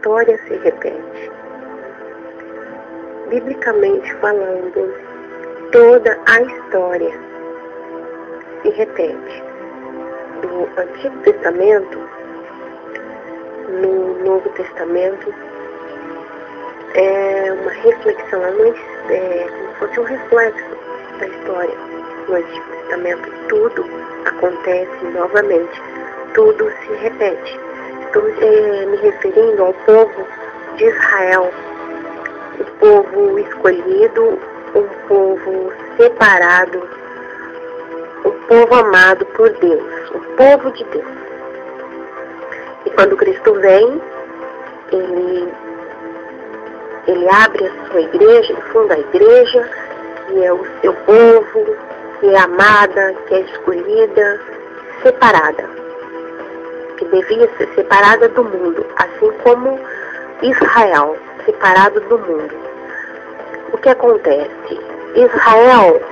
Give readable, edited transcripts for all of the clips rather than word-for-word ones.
história se repete. Biblicamente falando, toda a história se repete. Do Antigo Testamento no Novo Testamento é uma reflexão, como se fosse um reflexo da história. No Antigo Testamento tudo acontece novamente, tudo se repete. Estou me referindo ao povo de Israel, o povo escolhido, um povo separado, o povo amado por Deus, o povo de Deus. E quando Cristo vem, ele abre a sua igreja, ele funda a igreja, que é o seu povo, que é amada, que é escolhida, separada, que devia ser separada do mundo, assim como Israel, separado do mundo. O que acontece? Israel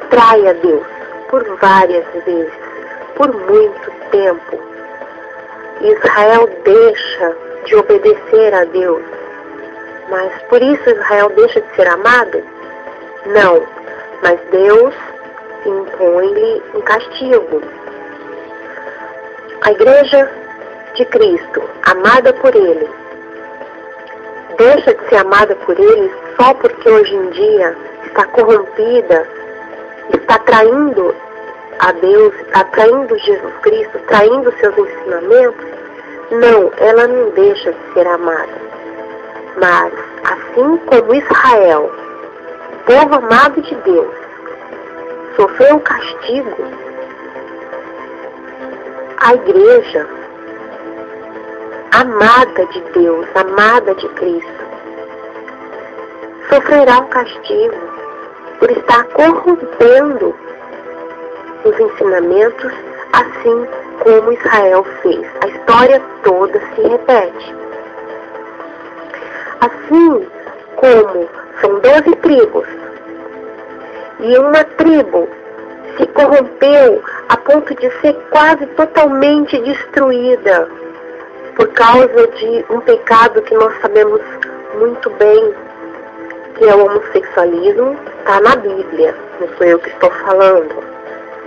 trai a Deus por várias vezes, por muito tempo. Israel deixa de obedecer a Deus, mas por isso Israel deixa de ser amado? Não, mas Deus impõe-lhe um castigo. A igreja de Cristo, amada por Ele, deixa de ser amada por Ele só porque hoje em dia está corrompida, está traindo a Deus, está traindo Jesus Cristo, traindo seus ensinamentos? Não, ela não deixa de ser amada. Mas, assim como Israel, povo amado de Deus, sofreu um castigo, a igreja, amada de Deus, amada de Cristo, sofrerá um castigo por estar corrompendo os ensinamentos, assim como Israel fez. A história toda se repete. Assim como são 12 tribos, e uma tribo se corrompeu a ponto de ser quase totalmente destruída por causa de um pecado que nós sabemos muito bem, que é o homossexualismo, está na Bíblia, não sou eu que estou falando.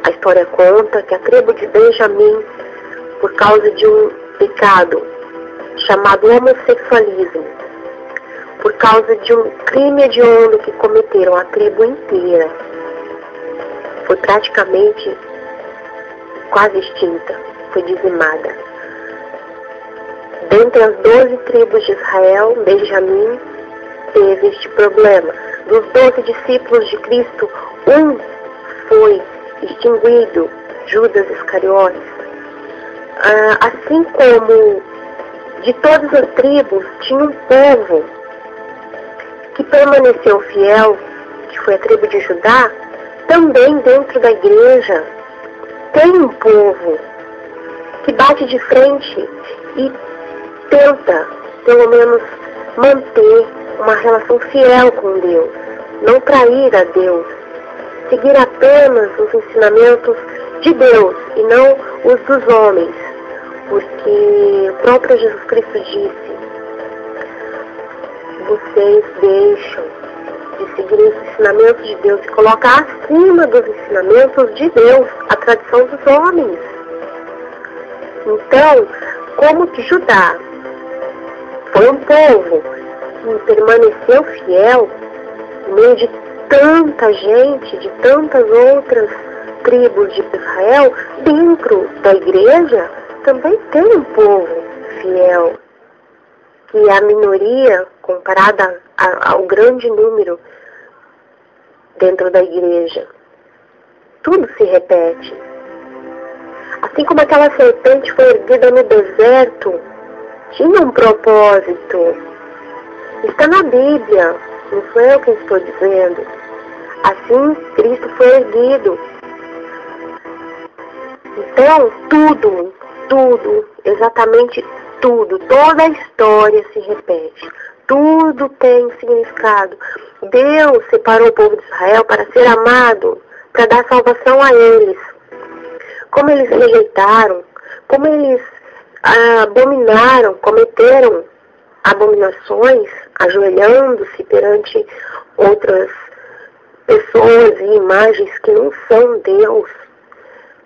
A história conta que a tribo de Benjamim, por causa de um pecado chamado homossexualismo, por causa de um crime hediondo que cometeram a tribo inteira, foi praticamente quase extinta, foi dizimada. Dentre as 12 tribos de Israel, Benjamim teve este problema. Dos 12 discípulos de Cristo, um foi extinguido, Judas Iscariotes. Assim como de todas as tribos, tinha um povo que permaneceu fiel, que foi a tribo de Judá. Também dentro da igreja tem um povo que bate de frente e tenta, pelo menos, manter uma relação fiel com Deus, não trair a Deus, seguir apenas os ensinamentos de Deus e não os dos homens, porque o próprio Jesus Cristo disse: vocês deixam de seguir os ensinamentos de Deus e colocam acima dos ensinamentos de Deus a tradição dos homens. Então, como que Judá foi um povo que permaneceu fiel no meio de tanta gente, de tantas outras tribos de Israel, dentro da igreja também tem um povo fiel, que é a minoria comparada ao grande número dentro da igreja. Tudo se repete. Assim como aquela serpente foi erguida no deserto, tinha um propósito. Está na Bíblia, não sou eu quem estou dizendo. Assim, Cristo foi erguido. Então, tudo, exatamente tudo, toda a história se repete. Tudo tem significado. Deus separou o povo de Israel para ser amado, para dar salvação a eles. Como eles rejeitaram, como eles abominaram, cometeram abominações, ajoelhando-se perante outras pessoas e imagens que não são Deus.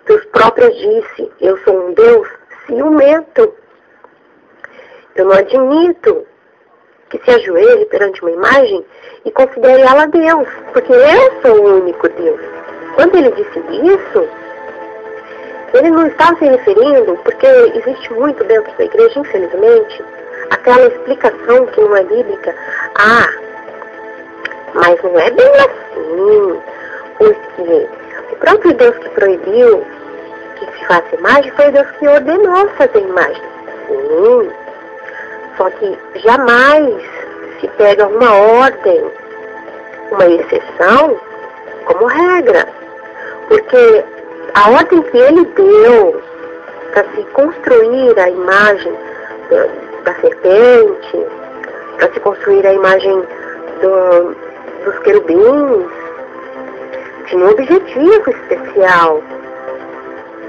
Deus próprio disse, eu sou um Deus ciumento. Eu não admito que se ajoelhe perante uma imagem e considere ela Deus, porque eu sou o único Deus. Quando ele disse isso, ele não estava se referindo, porque existe muito dentro da igreja, infelizmente, aquela explicação que não é bíblica. Mas não é bem assim, porque o próprio Deus que proibiu que se faça imagem foi Deus que ordenou fazer imagem. Sim, só que jamais se pega uma ordem, uma exceção, como regra. Porque a ordem que ele deu para se construir a imagem da serpente, para se construir a imagem dos querubins, tinha um objetivo especial.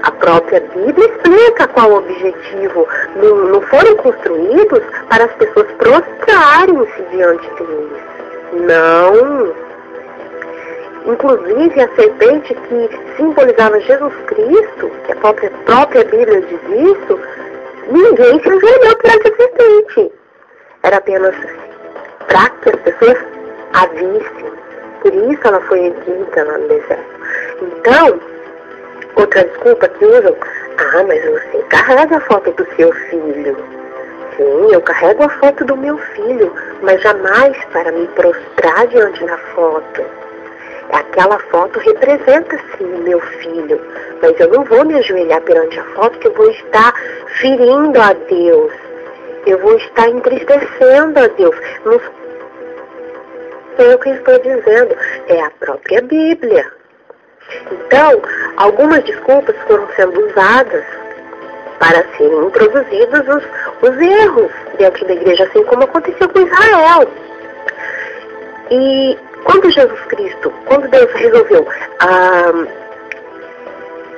A própria Bíblia explica qual o objetivo. Não foram construídos para as pessoas prostrarem-se diante deles. Não. Inclusive a serpente que simbolizava Jesus Cristo, que a própria Bíblia diz isso, ninguém se ajoelhou perante a serpente. Era apenas para que as pessoas a vissem. Por isso ela foi erguida lá no deserto. Então, outra desculpa que usam, mas você carrega a foto do seu filho. Sim, eu carrego a foto do meu filho, mas jamais para me prostrar diante da foto. Aquela foto representa sim meu filho, mas eu não vou me ajoelhar perante a foto, que eu vou estar ferindo a Deus. Eu vou estar entristecendo a Deus. Não sou eu que estou dizendo, é a própria Bíblia. Então, algumas desculpas foram sendo usadas para serem introduzidos os erros dentro da igreja, assim como aconteceu com Israel. E quando Deus resolveu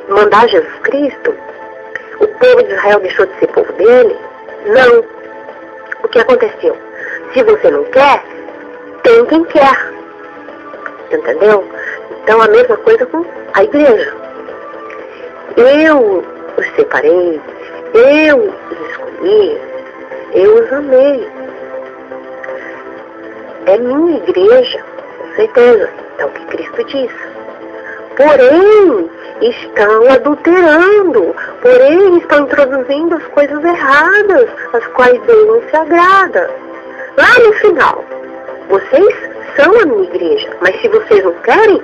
mandar Jesus Cristo, o povo de Israel deixou de ser povo dele? Não. O que aconteceu? Se você não quer, tem quem quer. Entendeu? Então a mesma coisa com a igreja. Eu os separei, eu os escolhi, eu os amei. É minha igreja, com certeza, é o que Cristo diz. Porém, estão adulterando, porém estão introduzindo as coisas erradas, as quais Deus não se agrada. Lá no final, vocês são a minha igreja, mas se vocês não querem,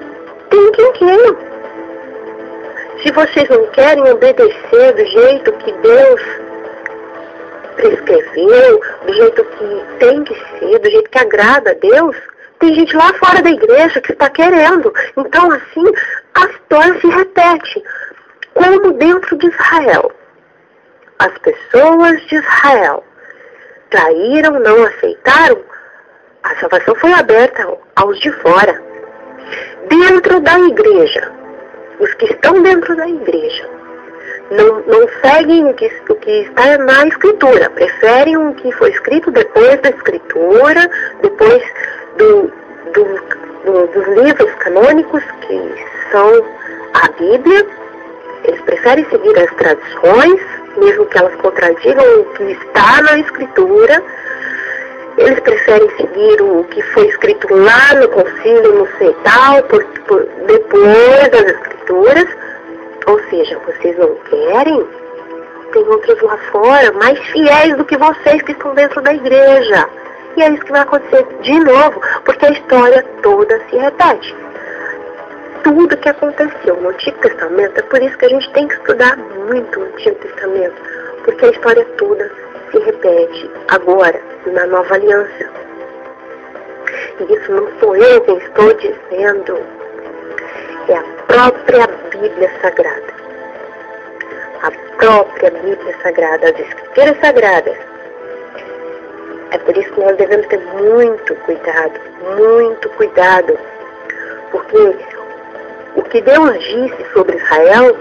tem quem queira. Se vocês não querem obedecer do jeito que Deus prescreveu, do jeito que tem que ser, do jeito que agrada a Deus, tem gente lá fora da igreja que está querendo. Então, assim, a história se repete. Como dentro de Israel, as pessoas de Israel traíram, não aceitaram, a salvação foi aberta aos de fora. Dentro da igreja, os que estão dentro da igreja não seguem o que está na Escritura, preferem o que foi escrito depois da Escritura, depois dos livros canônicos, que são a Bíblia. Eles preferem seguir as tradições, mesmo que elas contradigam o que está na Escritura. Eles preferem seguir o que foi escrito lá no concílio, no tal, depois das Escrituras. Ou seja, vocês não querem? Tem outros lá fora, mais fiéis do que vocês que estão dentro da igreja. E é isso que vai acontecer de novo, porque a história toda se repete. Tudo que aconteceu no Antigo Testamento, é por isso que a gente tem que estudar muito o Antigo Testamento, porque a história toda se repete agora, na Nova Aliança. E isso não sou eu quem estou dizendo, é a própria Bíblia Sagrada. A própria Bíblia Sagrada, as Escrituras Sagradas. É por isso que nós devemos ter muito cuidado, porque o que Deus disse sobre Israel,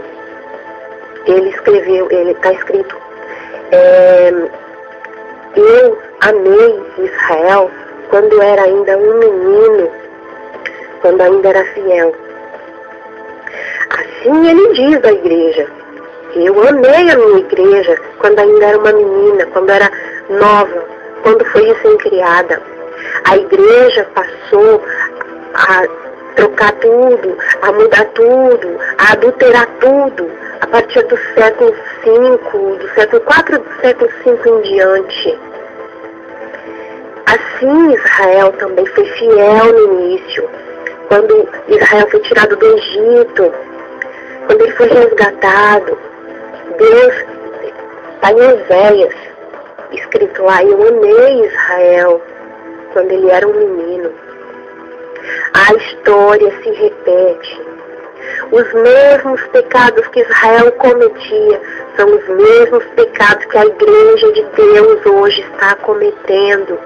ele escreveu, ele está escrito, eu amei Israel quando era ainda um menino, quando ainda era fiel. Assim ele diz à igreja. Eu amei a minha igreja quando ainda era uma menina, quando era nova, quando foi recém-criada. A igreja passou a trocar tudo, a mudar tudo, a adulterar tudo, a partir do século V, do século IV, do século V em diante. Assim Israel também foi fiel no início, quando Israel foi tirado do Egito, quando ele foi resgatado. Deus, está em Oséias, escrito lá, eu amei Israel quando ele era um menino. A história se repete. Os mesmos pecados que Israel cometia são os mesmos pecados que a igreja de Deus hoje está cometendo.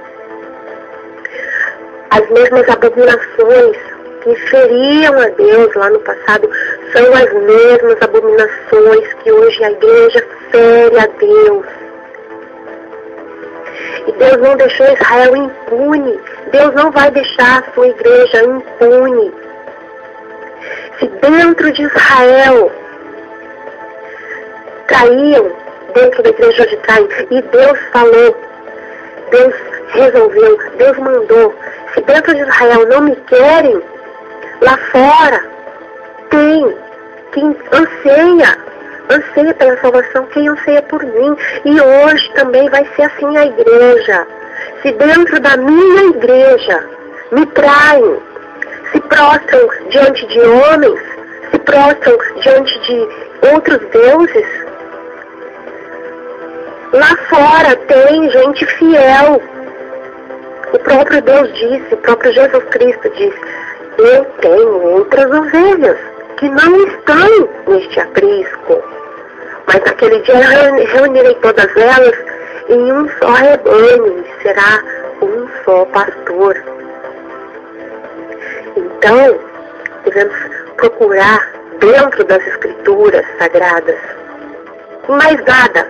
As mesmas abominações que feriam a Deus lá no passado são as mesmas abominações que hoje a igreja fere a Deus. E Deus não deixou Israel impune. Deus não vai deixar a sua igreja impune. Se dentro de Israel traíam, dentro da igreja hoje traem, e Deus falou, Deus resolveu, Deus mandou. Se dentro de Israel não me querem, lá fora tem quem anseia pela salvação, quem anseia por mim. E hoje também vai ser assim a igreja. Se dentro da minha igreja me traem, se prostram diante de homens, se prostram diante de outros deuses, lá fora tem gente fiel. O próprio Deus disse, o próprio Jesus Cristo disse, eu tenho outras ovelhas que não estão neste aprisco, mas naquele dia reunirei todas elas em um só rebanho, e será um só pastor. Então, devemos procurar dentro das Escrituras Sagradas. Mais nada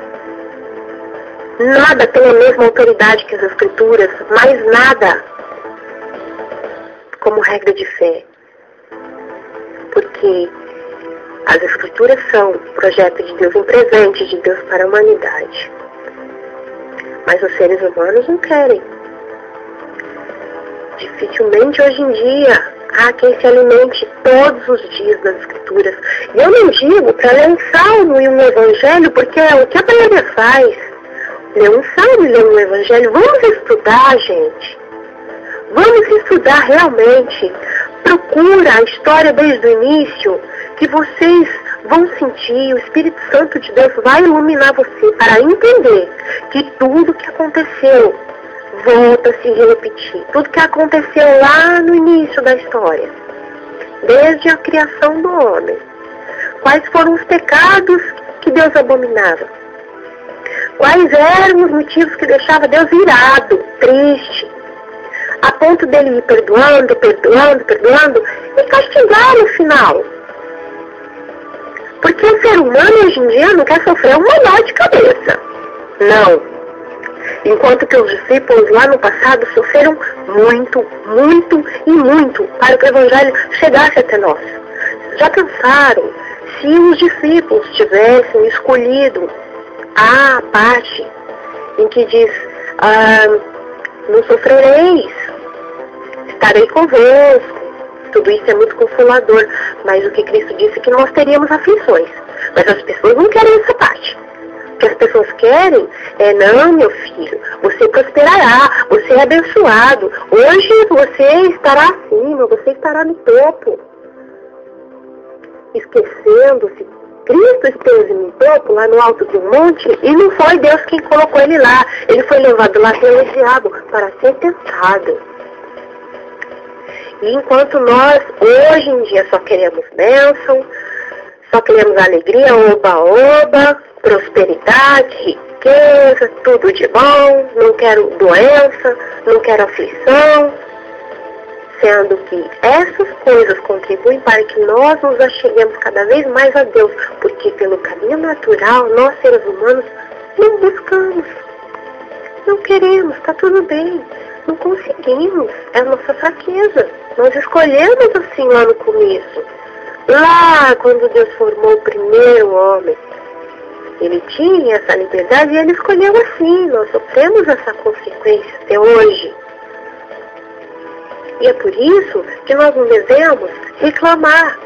tem a mesma autoridade que as Escrituras, mais nada como regra de fé. Porque as Escrituras são um projeto de Deus, um presente de Deus para a humanidade. Mas os seres humanos não querem. Dificilmente hoje em dia há quem se alimente todos os dias das Escrituras. E eu não digo para ler um salmo e um evangelho, porque é o que a Bíblia faz. Ler um salmo e ler um evangelho. Vamos estudar, gente. Vamos estudar realmente. Procura a história desde o início, que vocês vão sentir, o Espírito Santo de Deus vai iluminar você para entender que tudo que aconteceu volta a se repetir. Tudo que aconteceu lá no início da história, desde a criação do homem. Quais foram os pecados que Deus abominava? Quais eram os motivos que deixavam Deus irado, triste, a ponto dele ir perdoando e castigar no final? Porque o ser humano hoje em dia não quer sofrer uma dor de cabeça. Não. Enquanto que os discípulos lá no passado sofreram muito para que o Evangelho chegasse até nós. Já pensaram se os discípulos tivessem escolhido a parte em que diz, não sofrereis, estarei convosco. Tudo isso é muito consolador, mas o que Cristo disse é que nós teríamos aflições. Mas as pessoas não querem essa parte. O que as pessoas querem é, não, meu filho, você prosperará, você é abençoado. Hoje você estará acima, você estará no topo. Esquecendo-se, Cristo esteve no topo, lá no alto de um monte, e não foi Deus quem colocou ele lá. Ele foi levado lá pelo diabo para ser tentado. E enquanto nós, hoje em dia, só queremos bênção, só queremos alegria, oba-oba, prosperidade, riqueza, tudo de bom, não quero doença, não quero aflição, sendo que essas coisas contribuem para que nós nos acheguemos cada vez mais a Deus, porque pelo caminho natural, nós seres humanos não buscamos. Não queremos, está tudo bem. Não conseguimos, é a nossa fraqueza. Nós escolhemos assim lá no começo. Lá, quando Deus formou o primeiro homem, ele tinha essa liberdade e ele escolheu assim. Nós sofremos essa consequência até hoje. E é por isso que nós não devemos reclamar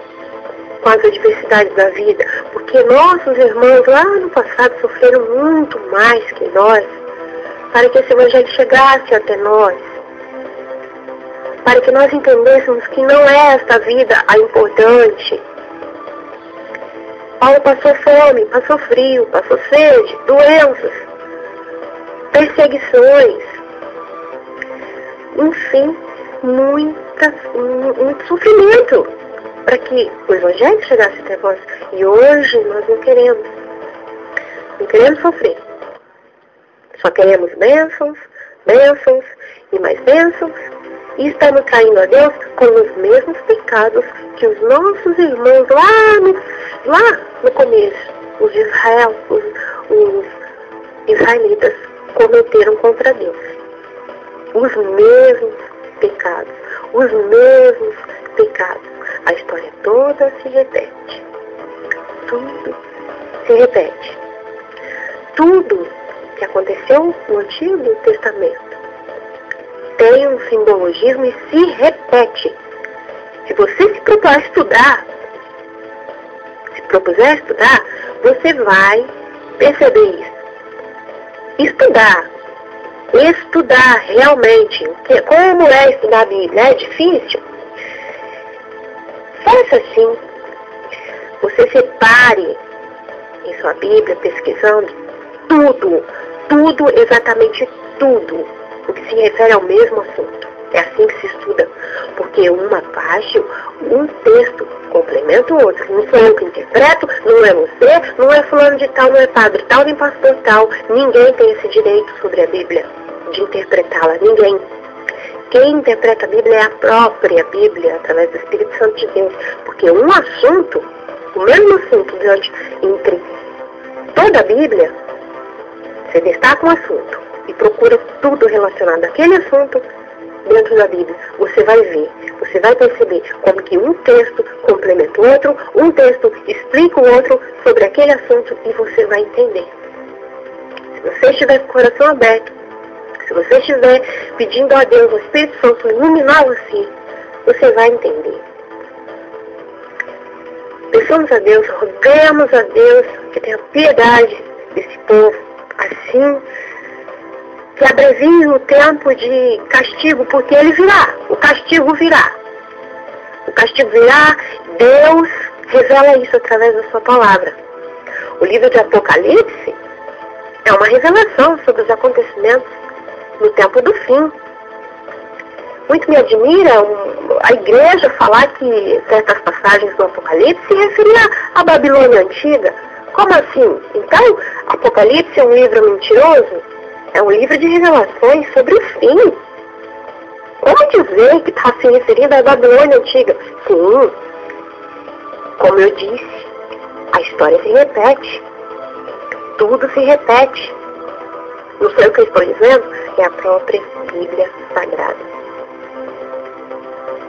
com as adversidades da vida, porque nossos irmãos lá no passado sofreram muito mais que nós, para que esse evangelho chegasse até nós, para que nós entendêssemos que não é esta vida a importante. Paulo passou fome, passou frio, passou sede, doenças, perseguições, enfim, muito sofrimento para que o evangelho chegasse até nós. E hoje nós não queremos sofrer. Só queremos bênçãos, bênçãos e mais bênçãos. E estamos traindo a Deus com os mesmos pecados que os nossos irmãos lá no começo, os de Israel, os israelitas, cometeram contra Deus. Os mesmos pecados, os mesmos pecados. A história toda se repete. Tudo se repete. Tudo que aconteceu no Antigo Testamento tem um simbologismo e se repete. Se você se propuser estudar, você vai perceber isso. Estudar realmente. Como é estudar a Bíblia? É difícil? Faça assim. Você separe em sua Bíblia, pesquisando tudo, exatamente tudo, o que se refere ao mesmo assunto. É assim que se estuda, porque uma parte, um texto complementa o outro. Não sou eu que interpreto, não é você, não é fulano de tal, não é padre tal, nem pastor tal. Ninguém tem esse direito sobre a Bíblia, de interpretá-la, ninguém. Quem interpreta a Bíblia é a própria Bíblia, através do Espírito Santo de Deus. Porque um assunto, o mesmo assunto entre toda a Bíblia, você destaca um assunto e procura tudo relacionado àquele assunto dentro da Bíblia. Você vai ver, você vai perceber como que um texto complementa o outro, um texto explica o outro sobre aquele assunto e você vai entender. Se você estiver com o coração aberto, se você estiver pedindo a Deus, o Espírito Santo, iluminar você, você vai entender. Peçamos a Deus, rogamos a Deus que tenha piedade desse povo, assim, que abrevie o tempo de castigo, porque ele virá, o castigo virá. O castigo virá, Deus revela isso através da sua palavra. O livro de Apocalipse é uma revelação sobre os acontecimentos no tempo do fim. Muito me admira a igreja falar que certas passagens do Apocalipse se referia à Babilônia antiga. Como assim? Então, Apocalipse é um livro mentiroso? É um livro de revelações sobre o fim. Como dizer que está se referindo à Babilônia antiga? Sim, como eu disse, a história se repete. Tudo se repete. Não sei o que eu estou dizendo, é a própria Bíblia Sagrada.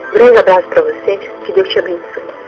Um grande abraço para você, que Deus te abençoe.